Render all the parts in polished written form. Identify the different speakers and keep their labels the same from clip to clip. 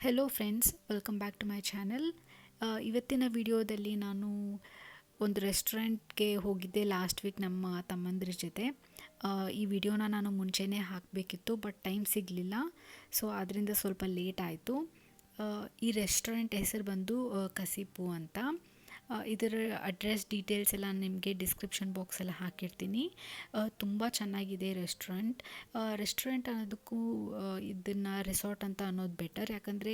Speaker 1: Hello friends, welcome back to my channel. ಇವತ್ತಿನ ವಿಡಿಯೋದಲ್ಲಿ ನಾನು ಒಂದು ರೆಸ್ಟೋರೆಂಟ್ಗೆ ಹೋಗಿದ್ದೆ ಲಾಸ್ಟ್ ವೀಕ್ ನಮ್ಮ ತಮ್ಮಂದಿರ ಜೊತೆ. ಈ ವಿಡಿಯೋನ ನಾನು ಮುಂಚೆನೇ ಹಾಕಬೇಕಿತ್ತು, ಬಟ್ ಟೈಮ್ ಸಿಗಲಿಲ್ಲ. ಸೊ ಅದರಿಂದ ಸ್ವಲ್ಪ ಲೇಟ್ ಆಯಿತು. ಈ ರೆಸ್ಟೋರೆಂಟ್ ಹೆಸರು ಬಂದು ಕಸಿಪು ಅಂತ. ಇದರ ಅಡ್ರೆಸ್ ಡೀಟೇಲ್ಸ್ ಎಲ್ಲ ನಿಮಗೆ ಡಿಸ್ಕ್ರಿಪ್ಷನ್ ಬಾಕ್ಸಲ್ಲಿ ಹಾಕಿರ್ತೀನಿ. ತುಂಬ ಚೆನ್ನಾಗಿದೆ ರೆಸ್ಟೋರೆಂಟ್ ಅನ್ನೋದಕ್ಕೂ ಇದನ್ನು ರೆಸಾರ್ಟ್ ಅಂತ ಅನ್ನೋದು ಬೆಟರ್. ಯಾಕಂದರೆ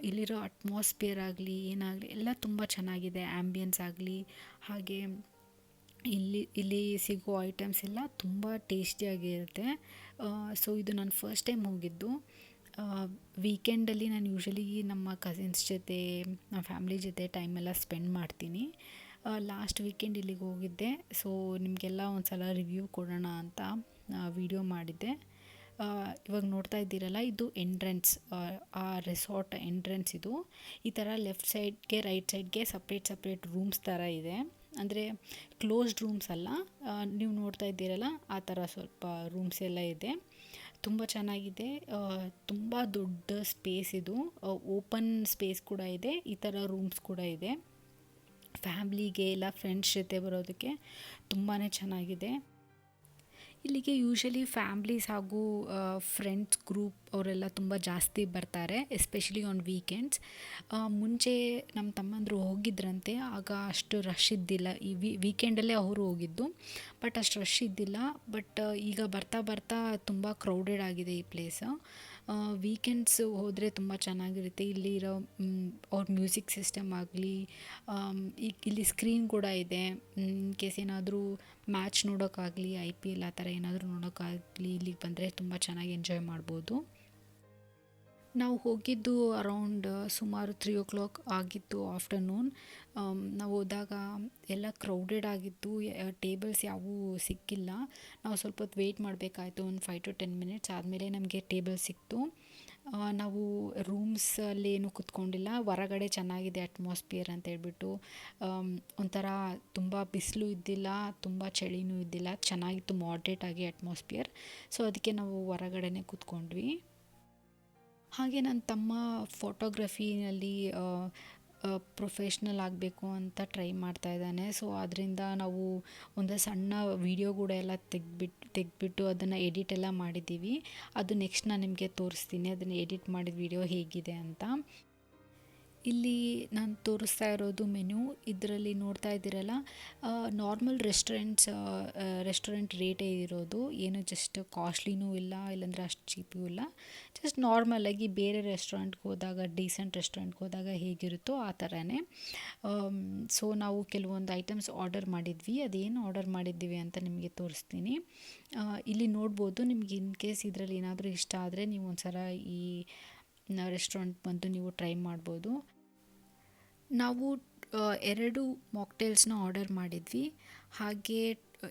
Speaker 1: ಇಲ್ಲಿರೋ ಅಟ್ಮಾಸ್ಫಿಯರ್ ಆಗಲಿ ಏನಾಗಲಿ ಎಲ್ಲ ತುಂಬ ಚೆನ್ನಾಗಿದೆ. ಆ್ಯಂಬಿಯನ್ಸ್ ಆಗಲಿ ಹಾಗೆ ಇಲ್ಲಿ ಸಿಗೋ ಐಟಮ್ಸ್ ಎಲ್ಲ ತುಂಬ ಟೇಸ್ಟಿಯಾಗಿರುತ್ತೆ. ಸೊ ಇದು ನಾನು ಫಸ್ಟ್ ಟೈಮ್ ಹೋಗಿದ್ದು. ವೀಕೆಂಡಲ್ಲಿ ನಾನು ಯೂಶ್ವಲಿ ನಮ್ಮ ಕಸಿನ್ಸ್ ಜೊತೆ ನಮ್ಮ ಫ್ಯಾಮ್ಲಿ ಜೊತೆ ಟೈಮೆಲ್ಲ ಸ್ಪೆಂಡ್ ಮಾಡ್ತೀನಿ. ಲಾಸ್ಟ್ ವೀಕೆಂಡ್ ಇಲ್ಲಿಗೆ ಹೋಗಿದ್ದೆ. ಸೊ ನಿಮಗೆಲ್ಲ ಒಂದು ಸಲ ರಿವ್ಯೂ ಕೊಡೋಣ ಅಂತ ವಿಡಿಯೋ ಮಾಡಿದ್ದೆ. ಇವಾಗ ನೋಡ್ತಾ ಇದ್ದೀರಲ್ಲ, ಇದು ಎಂಟ್ರೆನ್ಸ್, ಆ ರೆಸಾರ್ಟ್ ಎಂಟ್ರೆನ್ಸ್ ಇದು. ಈ ಥರ ಲೆಫ್ಟ್ ಸೈಡ್ಗೆ ರೈಟ್ ಸೈಡ್ಗೆ ಸಪ್ರೇಟ್ ರೂಮ್ಸ್ ಥರ ಇದೆ. ಅಂದರೆ ಕ್ಲೋಸ್ಡ್ ರೂಮ್ಸ್ ಅಲ್ಲ, ನೀವು ನೋಡ್ತಾ ಇದ್ದೀರಲ್ಲ ಆ ಥರ ಸ್ವಲ್ಪ ರೂಮ್ಸ್ ಎಲ್ಲ ಇದೆ. ತುಂಬ ಚೆನ್ನಾಗಿದೆ. ತುಂಬ ದೊಡ್ಡ ಸ್ಪೇಸ್ ಇದು. ಓಪನ್ ಸ್ಪೇಸ್ ಕೂಡ ಇದೆ, ಈ ಥರ ರೂಮ್ಸ್ ಕೂಡ ಇದೆ. ಫ್ಯಾಮ್ಲಿಗೆ ಇಲ್ಲ ಫ್ರೆಂಡ್ಸ್ ಜೊತೆ ಬರೋದಕ್ಕೆ ತುಂಬಾ ಚೆನ್ನಾಗಿದೆ. ಇಲ್ಲಿಗೆ ಯೂಶ್ವಲಿ ಫ್ಯಾಮ್ಲೀಸ್ ಹಾಗೂ ಫ್ರೆಂಡ್ಸ್ ಗ್ರೂಪ್ ಅವರೆಲ್ಲ ತುಂಬ ಜಾಸ್ತಿ ಬರ್ತಾರೆ, ಎಸ್ಪೆಷಲಿ ಆನ್ ವೀಕೆಂಡ್ಸ್. ಮುಂಚೆ ನಮ್ಮ ತಮ್ಮಂದರು ಹೋಗಿದ್ರಂತೆ, ಆಗ ಅಷ್ಟು ರಶ್ ಇದ್ದಿಲ್ಲ. ಈ ವೀಕೆಂಡಲ್ಲೇ ಅವರು ಹೋಗಿದ್ದು, ಬಟ್ ಅಷ್ಟು ರಶ್ ಇದ್ದಿಲ್ಲ. ಬಟ್ ಈಗ ಬರ್ತಾ ಬರ್ತಾ ತುಂಬ ಕ್ರೌಡೆಡ್ ಆಗಿದೆ ಈ ಪ್ಲೇಸ್. ವೀಕೆಂಡ್ಸ್ ಹೋದರೆ ತುಂಬ ಚೆನ್ನಾಗಿರುತ್ತೆ. ಇಲ್ಲಿರೋ ಅವ್ರ ಮ್ಯೂಸಿಕ್ ಸಿಸ್ಟಮ್ ಆಗಲಿ, ಇಲ್ಲಿ ಸ್ಕ್ರೀನ್ ಕೂಡ ಇದೆ. ಇನ್ ಕೇಸ್ ಏನಾದರೂ ಮ್ಯಾಚ್ ನೋಡೋಕ್ಕಾಗಲಿ, IPL ಆ ಥರ ಏನಾದರೂ ನೋಡೋಕ್ಕಾಗಲಿ ಇಲ್ಲಿಗೆ ಬಂದರೆ ತುಂಬ ಚೆನ್ನಾಗಿ ಎಂಜಾಯ್ ಮಾಡ್ಬೋದು. ನಾವು ಹೋಗಿದ್ದು ಅರೌಂಡ್ ಸುಮಾರು 3 o'clock ಆಗಿತ್ತು ಆಫ್ಟರ್ನೂನ್. ನಾವು ಹೋದಾಗ ಎಲ್ಲ ಕ್ರೌಡೆಡ್ ಆಗಿತ್ತು, ಟೇಬಲ್ಸ್ ಯಾವುವೂ ಸಿಕ್ಕಿಲ್ಲ. ನಾವು ಸ್ವಲ್ಪ ಹೊತ್ತು ವೆಯ್ಟ್ ಮಾಡಬೇಕಾಯ್ತು, ಒಂದು 5 to 10 minutes ಆದಮೇಲೆ ನಮಗೆ ಟೇಬಲ್ ಸಿಕ್ತು. ನಾವು ರೂಮ್ಸಲ್ಲೇನು ಕೂತ್ಕೊಂಡಿಲ್ಲ, ಹೊರಗಡೆ ಚೆನ್ನಾಗಿದೆ ಅಟ್ಮಾಸ್ಫಿಯರ್ ಅಂತ ಹೇಳ್ಬಿಟ್ಟು. ಒಂಥರ ತುಂಬ ಬಿಸಿಲು ಇದ್ದಿಲ್ಲ, ತುಂಬ ಚಳಿನೂ ಇದ್ದಿಲ್ಲ, ಚೆನ್ನಾಗಿತ್ತು, ಮಾಡ್ರೇಟ್ ಆಗಿ ಅಟ್ಮಾಸ್ಫಿಯರ್. ಸೊ ಅದಕ್ಕೆ ನಾವು ಹೊರಗಡೆನೇ ಕೂತ್ಕೊಂಡ್ವಿ. ಹಾಗೆ ನನ್ನ ತಮ್ಮ ಫೋಟೋಗ್ರಫಿನಲ್ಲಿ ಪ್ರೊಫೆಷ್ನಲ್ ಆಗಬೇಕು ಅಂತ ಟ್ರೈ ಮಾಡ್ತಾ ಇದ್ದಾನೆ. ಸೊ ಅದರಿಂದ ನಾವು ಒಂದು ಸಣ್ಣ ವಿಡಿಯೋ ಕೂಡ ಎಲ್ಲ ತೆಗೆದ್ಬಿಟ್ಟು ಅದನ್ನು ಎಡಿಟ್ ಎಲ್ಲ ಮಾಡಿದ್ದೀವಿ. ಅದು ನೆಕ್ಸ್ಟ್ ನಾನು ನಿಮಗೆ ತೋರಿಸ್ತೀನಿ, ಅದನ್ನು ಎಡಿಟ್ ಮಾಡಿದ ವಿಡಿಯೋ ಹೇಗಿದೆ ಅಂತ. ಇಲ್ಲಿ ನಾನು ತೋರಿಸ್ತಾ ಇರೋದು ಮೆನು. ಇದರಲ್ಲಿ ನೋಡ್ತಾ ಇದ್ದೀರಲ್ಲ, ನಾರ್ಮಲ್ ರೆಸ್ಟೋರೆಂಟ್ ರೇಟೇ ಇರೋದು. ಏನು ಜಸ್ಟ್ ಕಾಸ್ಟ್ಲಿನೂ ಇಲ್ಲ, ಇಲ್ಲಾಂದರೆ ಅಷ್ಟು ಚೀಪೂ ಇಲ್ಲ. ಜಸ್ಟ್ ನಾರ್ಮಲಾಗಿ ಬೇರೆ ರೆಸ್ಟೋರೆಂಟ್ಗೆ ಹೋದಾಗ, ಡೀಸೆಂಟ್ ರೆಸ್ಟೋರೆಂಟ್ಗೆ ಹೋದಾಗ ಹೇಗಿರುತ್ತೋ ಆ ಥರನೇ. ಸೊ ನಾವು ಕೆಲವೊಂದು ಐಟಮ್ಸ್ ಆರ್ಡರ್ ಮಾಡಿದ್ವಿ. ಅದೇನು ಆರ್ಡರ್ ಮಾಡಿದ್ದೀವಿ ಅಂತ ನಿಮಗೆ ತೋರಿಸ್ತೀನಿ. ಇಲ್ಲಿ ನೋಡ್ಬೋದು. ನಿಮ್ಗೆ ಇನ್ ಕೇಸ್ ಇದರಲ್ಲಿ ಏನಾದರೂ ಇಷ್ಟ ಆದರೆ ನೀವು ಒಂದು ಸಲ ಈ ರೆಸ್ಟೋರೆಂಟ್ ಬಂದು ನೀವು ಟ್ರೈ ಮಾಡ್ಬೋದು. ನಾವು 2 ಮಾಕ್ಟೇಲ್ಸ್ನ ಆರ್ಡರ್ ಮಾಡಿದ್ವಿ, ಹಾಗೆ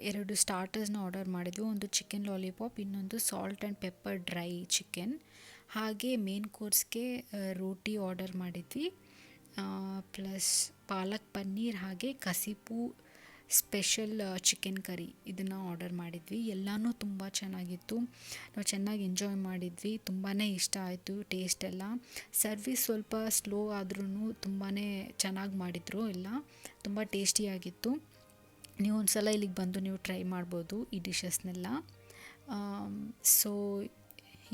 Speaker 1: 2 ಸ್ಟಾರ್ಟರ್ಸ್ನ ಆರ್ಡರ್ ಮಾಡಿದ್ವಿ. ಒಂದು ಚಿಕನ್ ಲಾಲಿಪಾಪ್, ಇನ್ನೊಂದು salt and pepper dry chicken. ಹಾಗೆ ಮೇನ್ ಕೋರ್ಸ್ಗೆ ರೋಟಿ ಆರ್ಡರ್ ಮಾಡಿದ್ವಿ, ಪ್ಲಸ್ ಪಾಲಕ್ ಪನ್ನೀರ್ ಹಾಗೆ ಕಸಿಪು ಸ್ಪೆಷಲ್ ಚಿಕನ್ ಕರಿ ಇದನ್ನು ಆರ್ಡರ್ ಮಾಡಿದ್ವಿ. ಎಲ್ಲನೂ ತುಂಬ ಚೆನ್ನಾಗಿತ್ತು, ನಾವು ಚೆನ್ನಾಗಿ ಎಂಜಾಯ್ ಮಾಡಿದ್ವಿ. ತುಂಬಾ ಇಷ್ಟ ಆಯಿತು ಟೇಸ್ಟ್ ಎಲ್ಲ. ಸರ್ವಿಸ್ ಸ್ವಲ್ಪ ಸ್ಲೋ ಆದ್ರೂ ತುಂಬಾ ಚೆನ್ನಾಗಿ ಮಾಡಿದರು, ಎಲ್ಲ ತುಂಬ ಟೇಸ್ಟಿಯಾಗಿತ್ತು. ನೀವು ಒಂದು ಸಲ ಇಲ್ಲಿಗೆ ಬಂದು ನೀವು ಟ್ರೈ ಮಾಡ್ಬೋದು ಈ ಡಿಶಸ್ನೆಲ್ಲ. ಸೊ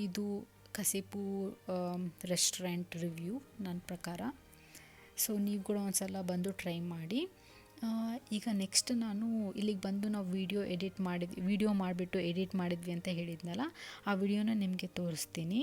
Speaker 1: ಇದು ಕಸಿಪು ರೆಸ್ಟೋರೆಂಟ್ ರಿವ್ಯೂ ನನ್ನ ಪ್ರಕಾರ. ಸೊ ನೀವು ಕೂಡ ಒಂದು ಸಲ ಬಂದು ಟ್ರೈ ಮಾಡಿ. ಈಗ ನೆಕ್ಸ್ಟ್ ನಾನು ಇಲ್ಲಿಗೆ ಬಂದು ನಾವು ವಿಡಿಯೋ ಮಾಡಿಬಿಟ್ಟು ಎಡಿಟ್ ಮಾಡಿದ್ವಿ ಅಂತ ಹೇಳಿದ್ನಲ್ಲ, ಆ ವಿಡಿಯೋನ ನಿಮಗೆ ತೋರಿಸ್ತೀನಿ.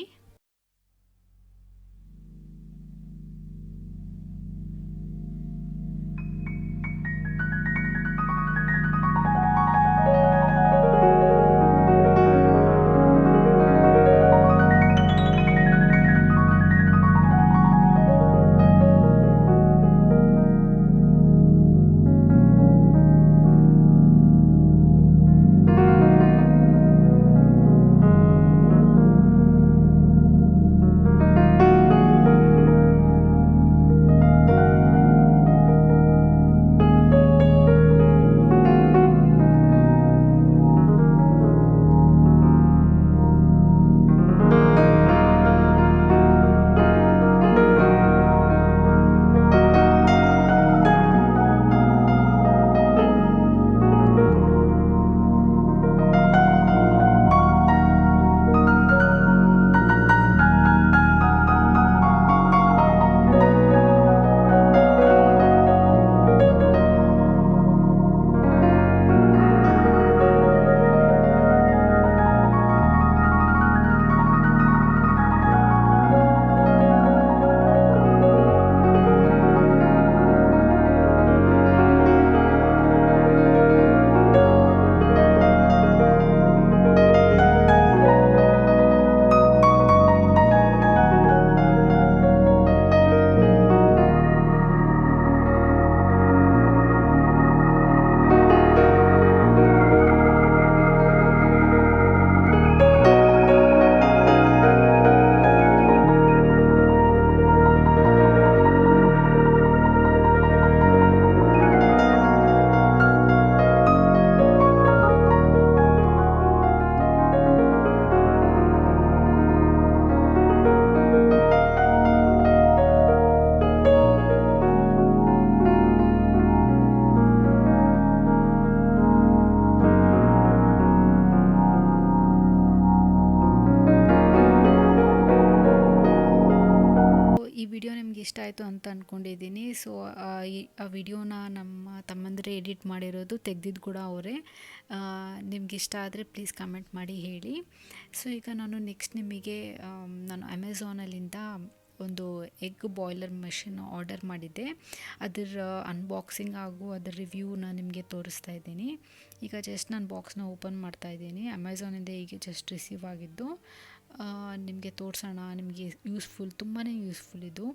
Speaker 1: ನಿಮ್ಗೆ ಇಷ್ಟ ಆಯಿತು ಅಂತ ಅಂದ್ಕೊಂಡಿದ್ದೀನಿ. ಸೊ ಆ ವಿಡಿಯೋನ ನಮ್ಮ ತಮ್ಮಂದಿರೇ ಎಡಿಟ್ ಮಾಡಿರೋದು, ತೆಗ್ದಿದ್ದು ಕೂಡ ಅವರೇ. ನಿಮ್ಗೆ ಇಷ್ಟ ಆದರೆ ಪ್ಲೀಸ್ ಕಮೆಂಟ್ ಮಾಡಿ ಹೇಳಿ. ಸೊ ಈಗ ನಾನು ನೆಕ್ಸ್ಟ್ ನಿಮಗೆ ನಾನು ಅಮೆಝಾನಲ್ಲಿಂದ ಒಂದು ಎಗ್ ಬಾಯ್ಲರ್ ಮೆಷಿನ್ ಆರ್ಡರ್ ಮಾಡಿದ್ದೆ. ಅದರ ಅನ್ಬಾಕ್ಸಿಂಗ್ ಹಾಗೂ ಅದರ ರಿವ್ಯೂನ ನಿಮಗೆ ತೋರಿಸ್ತಾ ಇದ್ದೀನಿ. ಈಗ ಜಸ್ಟ್ ನಾನು ಬಾಕ್ಸ್ನ ಓಪನ್ ಮಾಡ್ತಾ ಇದ್ದೀನಿ. ಅಮೆಝಾನಿಂದ ಈಗ ಜಸ್ಟ್ ರಿಸೀವ್ ಆಗಿದ್ದು. ನಿಮಗೆ ತೋರಿಸೋಣ, ನಿಮಗೆ ತುಂಬಾ ಯೂಸ್ಫುಲ್ ಇದು.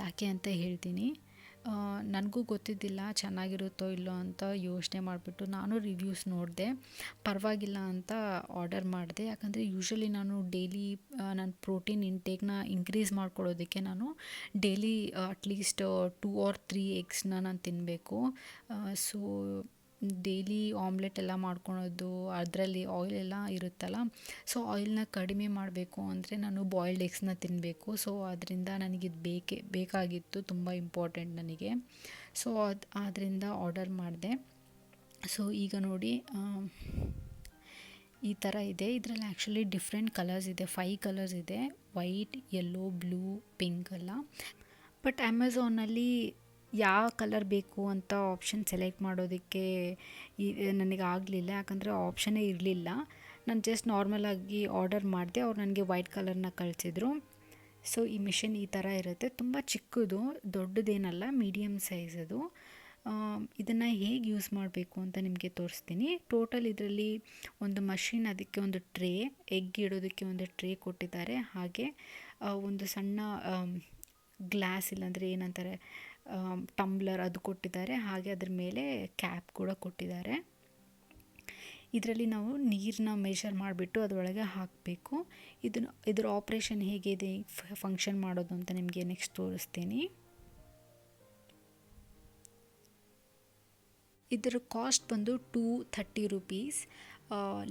Speaker 1: ಯಾಕೆ ಅಂತ ಹೇಳ್ತೀನಿ. ನನಗೂ ಗೊತ್ತಿದ್ದಿಲ್ಲ ಚೆನ್ನಾಗಿರುತ್ತೋ ಇಲ್ಲೋ ಅಂತ ಯೋಚನೆ ಮಾಡಿಬಿಟ್ಟು ನಾನು ರಿವ್ಯೂಸ್ ನೋಡಿದೆ. ಪರವಾಗಿಲ್ಲ ಅಂತ ಆರ್ಡರ್ ಮಾಡಿದೆ. ಯಾಕಂದರೆ ಯೂಶ್ವಲಿ ನಾನು ಡೈಲಿ ನನ್ನ ಪ್ರೋಟೀನ್ ಇಂಟೇಕ್ನ ಇನ್ಕ್ರೀಸ್ ಮಾಡ್ಕೊಳ್ಳೋದಕ್ಕೆ ನಾನು ಡೈಲಿ ಅಟ್ಲೀಸ್ಟ್ 2 or 3 ಎಗ್ಸ್ನ ನಾನು ತಿನ್ನಬೇಕು. ಸೊ ಡೈಲಿ ಆಮ್ಲೆಟ್ ಎಲ್ಲ ಮಾಡ್ಕೊಳೋದು, ಅದರಲ್ಲಿ ಆಯಿಲ್ ಎಲ್ಲ ಇರುತ್ತಲ್ಲ, ಸೊ ಆಯಿಲ್ನ ಕಡಿಮೆ ಮಾಡಬೇಕು ಅಂದರೆ ನಾನು ಬಾಯ್ಲ್ಡ್ ಎಗ್ಸ್ನ ತಿನ್ನಬೇಕು. ಸೊ ಅದರಿಂದ ನನಗಿದು ಬೇಕಾಗಿತ್ತು, ತುಂಬ ಇಂಪಾರ್ಟೆಂಟ್ ನನಗೆ. ಸೊ ಆದ್ದರಿಂದ ಆರ್ಡರ್ ಮಾಡಿದೆ. ಸೊ ಈಗ ನೋಡಿ ಈ ಥರ ಇದೆ. ಇದರಲ್ಲಿ ಆ್ಯಕ್ಚುಲಿ ಡಿಫ್ರೆಂಟ್ ಕಲರ್ಸ್ ಇದೆ, 5 ಕಲರ್ಸ್ ಇದೆ. ವೈಟ್, ಯೆಲ್ಲೋ, ಬ್ಲೂ, ಪಿಂಕ್ ಎಲ್ಲ. ಬಟ್ ಅಮೆಝಾನಲ್ಲಿ ಯಾವ ಕಲರ್ ಬೇಕು ಅಂತ ಆಪ್ಷನ್ ಸೆಲೆಕ್ಟ್ ಮಾಡೋದಕ್ಕೆ ನನಗೆ ಆಗಲಿಲ್ಲ. ಯಾಕಂದರೆ ಆಪ್ಷನ್ನೇ ಇರಲಿಲ್ಲ. ನಾನು ಜಸ್ಟ್ ನಾರ್ಮಲಾಗಿ ಆರ್ಡರ್ ಮಾಡಿದೆ. ಅವ್ರು ನನಗೆ ವೈಟ್ ಕಲರ್ನ ಕಳಿಸಿದ್ರು. ಸೊ ಈ ಮಿಷಿನ್ ಈ ಥರ ಇರುತ್ತೆ. ತುಂಬ ಚಿಕ್ಕದು, ದೊಡ್ಡದೇನಲ್ಲ, ಮೀಡಿಯಮ್ ಸೈಜ್ ಅದು. ಇದನ್ನು ಹೇಗೆ ಯೂಸ್ ಮಾಡಬೇಕು ಅಂತ ನಿಮಗೆ ತೋರಿಸ್ತೀನಿ. ಟೋಟಲ್ ಇದರಲ್ಲಿ ಒಂದು ಮಷಿನ್, ಅದಕ್ಕೆ ಒಂದು ಟ್ರೇ, ಎಗ್ ಇಡೋದಕ್ಕೆ ಒಂದು ಟ್ರೇ ಕೊಟ್ಟಿದ್ದಾರೆ. ಹಾಗೆ ಒಂದು ಸಣ್ಣ ಗ್ಲಾಸ್, ಇಲ್ಲಾಂದರೆ ಏನಂತಾರೆ ಟಂಬ್ಲರ್, ಅದು ಕೊಟ್ಟಿದ್ದಾರೆ. ಹಾಗೆ ಅದ್ರ ಮೇಲೆ ಕ್ಯಾಪ್ ಕೂಡ ಕೊಟ್ಟಿದ್ದಾರೆ. ಇದರಲ್ಲಿ ನಾವು ನೀರನ್ನ ಮೆಷರ್ ಮಾಡಿಬಿಟ್ಟು ಅದರೊಳಗೆ ಹಾಕಬೇಕು. ಇದ್ರ ಆಪ್ರೇಷನ್ ಹೇಗಿದೆ, ಫಂಕ್ಷನ್ ಮಾಡೋದು ಅಂತ ನಿಮಗೆ ನೆಕ್ಸ್ಟ್ ತೋರಿಸ್ತೀನಿ. ಇದರ ಕಾಸ್ಟ್ ಬಂದು 230 ರೂಪೀಸ್.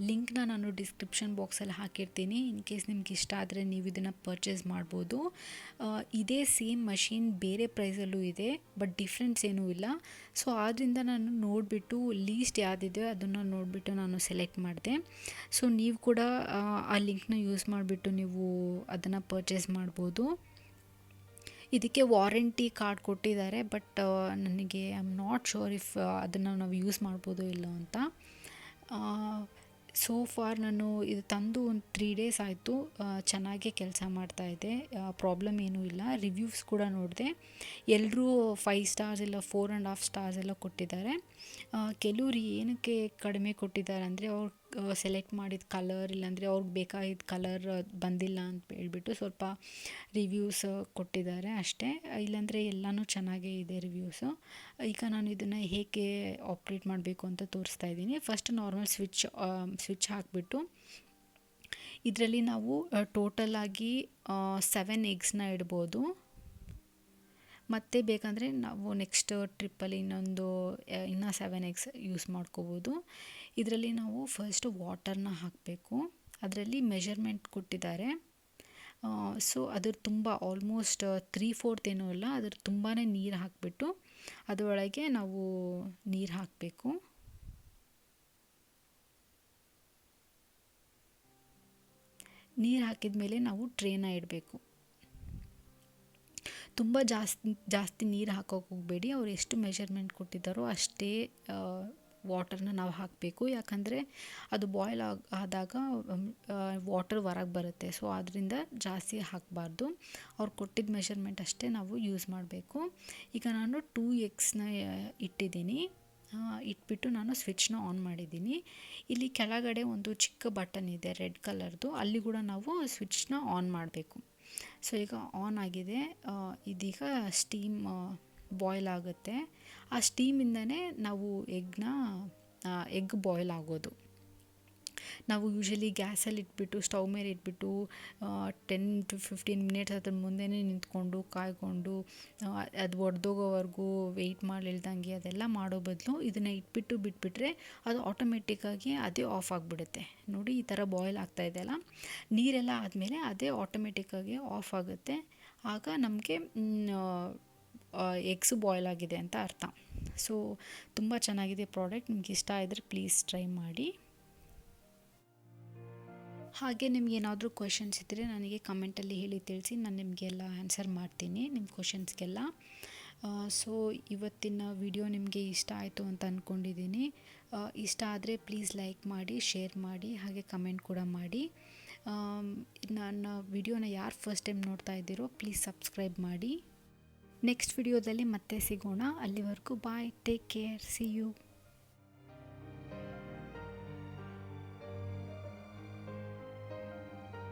Speaker 1: ಲಿಂಕ್ನ ನಾನು ಡಿಸ್ಕ್ರಿಪ್ಷನ್ ಬಾಕ್ಸಲ್ಲಿ ಹಾಕಿರ್ತೀನಿ. ಇನ್ ಕೇಸ್ ನಿಮ್ಗೆ ಇಷ್ಟ ಆದರೆ ನೀವು ಇದನ್ನು ಪರ್ಚೇಸ್ ಮಾಡ್ಬೋದು. ಇದೇ ಸೇಮ್ ಮಷೀನ್ ಬೇರೆ ಪ್ರೈಸಲ್ಲೂ ಇದೆ, ಬಟ್ ಡಿಫ್ರೆನ್ಸ್ ಏನೂ ಇಲ್ಲ. ಸೊ ಆದ್ದರಿಂದ ನಾನು ನೋಡಿಬಿಟ್ಟು ಲೀಸ್ಟ್ ಯಾವುದಿದೆ ಅದನ್ನು ನೋಡಿಬಿಟ್ಟು ನಾನು ಸೆಲೆಕ್ಟ್ ಮಾಡಿದೆ. ಸೊ ನೀವು ಕೂಡ ಆ ಲಿಂಕ್ನ ಯೂಸ್ ಮಾಡಿಬಿಟ್ಟು ನೀವು ಅದನ್ನು ಪರ್ಚೇಸ್ ಮಾಡ್ಬೋದು. ಇದಕ್ಕೆ ವಾರಂಟಿ ಕಾರ್ಡ್ ಕೊಟ್ಟಿದ್ದಾರೆ, ಬಟ್ ನನಗೆ I am not sure if ಅದನ್ನು ನಾವು ಯೂಸ್ ಮಾಡ್ಬೋದು ಇಲ್ಲ ಅಂತ. ಸೋ ಫಾರ್ ನಾನು ಇದು ತಂದು ಒಂದು 3 days ಆಯಿತು. ಚೆನ್ನಾಗೇ ಕೆಲಸ ಮಾಡ್ತಾಯಿದೆ, ಪ್ರಾಬ್ಲಮ್ ಏನೂ ಇಲ್ಲ. ರಿವ್ಯೂಸ್ ಕೂಡ ನೋಡಿದೆ, ಎಲ್ಲರೂ 5 ಸ್ಟಾರ್ಸ್ ಇಲ್ಲ 4.5 ಸ್ಟಾರ್ಸ್ ಎಲ್ಲ ಕೊಟ್ಟಿದ್ದಾರೆ. ಕೆಲವ್ರು ಏನಕ್ಕೆ ಕಡಿಮೆ ಕೊಟ್ಟಿದ್ದಾರೆ ಅಂದರೆ ಅವ್ರು ಸೆಲೆಕ್ಟ್ ಮಾಡಿದ ಕಲರ್, ಇಲ್ಲಾಂದರೆ ಅವ್ರಿಗೆ ಬೇಕಾಗಿದ್ದ ಕಲರ್ ಬಂದಿಲ್ಲ ಅಂತ ಹೇಳ್ಬಿಟ್ಟು ಸ್ವಲ್ಪ ರಿವ್ಯೂಸ್ ಕೊಟ್ಟಿದ್ದಾರೆ ಅಷ್ಟೇ. ಇಲ್ಲಾಂದರೆ ಎಲ್ಲನೂ ಚೆನ್ನಾಗೇ ಇದೆ ರಿವ್ಯೂಸು. ಈಗ ನಾನು ಇದನ್ನು ಹೇಗೆ ಆಪ್ರೇಟ್ ಮಾಡಬೇಕು ಅಂತ ತೋರಿಸ್ತಾ ಇದ್ದೀನಿ. ಫಸ್ಟ್ ನಾರ್ಮಲ್ ಸ್ವಿಚ್ ಹಾಕಿಬಿಟ್ಟು ಇದರಲ್ಲಿ ನಾವು ಟೋಟಲಾಗಿ 7 ಎಗ್ಸ್ನ ಇಡ್ಬೋದು. ಮತ್ತೆ ಬೇಕಂದರೆ ನಾವು ನೆಕ್ಸ್ಟ್ ಟ್ರಿಪ್ಪಲ್ಲಿ ಇನ್ನೂ 7 ಎಗ್ಸ್ ಯೂಸ್ ಮಾಡ್ಕೋಬೋದು. ಇದರಲ್ಲಿ ನಾವು ಫಸ್ಟ್ ವಾಟರ್ನ ಹಾಕಬೇಕು. ಅದರಲ್ಲಿ ಮೆಷರ್ಮೆಂಟ್ ಕೊಟ್ಟಿದ್ದಾರೆ. ಸೊ ಅದ್ರ ತುಂಬ ಆಲ್ಮೋಸ್ಟ್ 3/4 ಏನೂ ಇಲ್ಲ, ಅದ್ರ ತುಂಬಾ ನೀರು ಹಾಕಿಬಿಟ್ಟು ಅದರೊಳಗೆ ನಾವು ನೀರು ಹಾಕಬೇಕು. ನೀರು ಹಾಕಿದ ಮೇಲೆ ನಾವು ಟ್ರೇನ ಇಡಬೇಕು. ತುಂಬ ಜಾಸ್ತಿ ನೀರು ಹಾಕೋಕೆ ಹೋಗಬೇಡಿ. ಅವ್ರು ಎಷ್ಟು ಮೆಷರ್ಮೆಂಟ್ ಕೊಟ್ಟಿದ್ದಾರೋ ಅಷ್ಟೇ ವಾಟರ್ನ ನಾವು ಹಾಕಬೇಕು. ಯಾಕಂದರೆ ಅದು ಬಾಯ್ಲ್ ಆದಾಗ ವಾಟರ್ ಹೊರಗೆ ಬರುತ್ತೆ. ಸೊ ಅದರಿಂದ ಜಾಸ್ತಿ ಹಾಕಬಾರ್ದು. ಅವ್ರು ಕೊಟ್ಟಿದ್ದ ಮೆಷರ್ಮೆಂಟ್ ಅಷ್ಟೇ ನಾವು ಯೂಸ್ ಮಾಡಬೇಕು. ಈಗ ನಾನು 2 ಎಗ್ಸ್ನ ಇಟ್ಟಿದ್ದೀನಿ. ಇಟ್ಬಿಟ್ಟು ನಾನು ಸ್ವಿಚ್ನ ಆನ್ ಮಾಡಿದ್ದೀನಿ. ಇಲ್ಲಿ ಕೆಳಗಡೆ ಒಂದು ಚಿಕ್ಕ ಬಟನ್ ಇದೆ ರೆಡ್ ಕಲರ್ದು, ಅಲ್ಲಿ ಕೂಡ ನಾವು ಸ್ವಿಚ್ನ ಆನ್ ಮಾಡಬೇಕು. ಸೊ ಈಗ ಆನ್ ಆಗಿದೆ. ಇದೀಗ ಸ್ಟೀಮ್ ಬಾಯ್ಲ್ ಆಗುತ್ತೆ. ಆ ಸ್ಟೀಮಿಂದನೇ ನಾವು ಎಗ್ ಬಾಯ್ಲ್ ಆಗೋದು. ನಾವು ಯೂಶ್ವಲಿ ಗ್ಯಾಸಲ್ಲಿ ಇಟ್ಬಿಟ್ಟು ಸ್ಟವ್ ಮೇಲೆ ಇಟ್ಬಿಟ್ಟು 10 to 15 ಮಿನಿಟ್ಸ್ ಅದ್ರ ಮುಂದೆನೇ ನಿಂತ್ಕೊಂಡು ಕಾಯ್ಕೊಂಡು ಅದು ಒಡೆದೋಗೋವರೆಗೂ ವೆಯ್ಟ್ ಮಾಡಿ ಇಳ್ದಂಗೆ ಅದೆಲ್ಲ ಮಾಡೋ ಬದಲು ಇದನ್ನು ಇಟ್ಬಿಟ್ಟು ಬಿಟ್ಬಿಟ್ರೆ ಅದು ಆಟೋಮೆಟಿಕ್ಕಾಗಿ ಅದೇ ಆಫ್ ಆಗಿಬಿಡುತ್ತೆ. ನೋಡಿ ಈ ಥರ ಬಾಯ್ಲ್ ಆಗ್ತಾ ಇದೆಯಲ್ಲ, ನೀರೆಲ್ಲ ಆದಮೇಲೆ ಅದೇ ಆಟೋಮೆಟಿಕ್ಕಾಗಿ ಆಫ್ ಆಗುತ್ತೆ. ಆಗ ನಮಗೆ ಎಗ್ಸು ಬಾಯ್ಲ್ ಆಗಿದೆ ಅಂತ ಅರ್ಥ. ಸೊ ತುಂಬ ಚೆನ್ನಾಗಿದೆ ಪ್ರಾಡಕ್ಟ್. ನಿಮ್ಗೆ ಇಷ್ಟ ಇದ್ದರೆ ಪ್ಲೀಸ್ ಟ್ರೈ ಮಾಡಿ. ಹಾಗೆ ನಿಮ್ಗೆ ಏನಾದರೂ ಕ್ವೆಶನ್ಸ್ ಇದ್ದರೆ ನನಗೆ ಕಮೆಂಟಲ್ಲಿ ಹೇಳಿ ತಿಳಿಸಿ, ನಾನು ನಿಮಗೆಲ್ಲ ಆನ್ಸರ್ ಮಾಡ್ತೀನಿ ನಿಮ್ಮ ಕ್ವೆಶನ್ಸ್ಗೆಲ್ಲ. ಸೊ ಇವತ್ತಿನ ವಿಡಿಯೋ ನಿಮಗೆ ಇಷ್ಟ ಆಯಿತು ಅಂತ ಅಂದ್ಕೊಂಡಿದ್ದೀನಿ. ಇಷ್ಟ ಆದರೆ ಪ್ಲೀಸ್ ಲೈಕ್ ಮಾಡಿ, ಶೇರ್ ಮಾಡಿ, ಹಾಗೆ ಕಮೆಂಟ್ ಕೂಡ ಮಾಡಿ. ನನ್ನ ವಿಡಿಯೋನ ಯಾರು ಫಸ್ಟ್ ಟೈಮ್ ನೋಡ್ತಾ ಇದ್ದೀರೋ ಪ್ಲೀಸ್ ಸಬ್ಸ್ಕ್ರೈಬ್ ಮಾಡಿ. ನೆಕ್ಸ್ಟ್ ವಿಡಿಯೋದಲ್ಲಿ ಮತ್ತೆ ಸಿಗೋಣ. ಅಲ್ಲಿವರೆಗೂ ಬಾಯ್, ಟೇಕ್ ಕೇರ್, ಸಿ ಯು.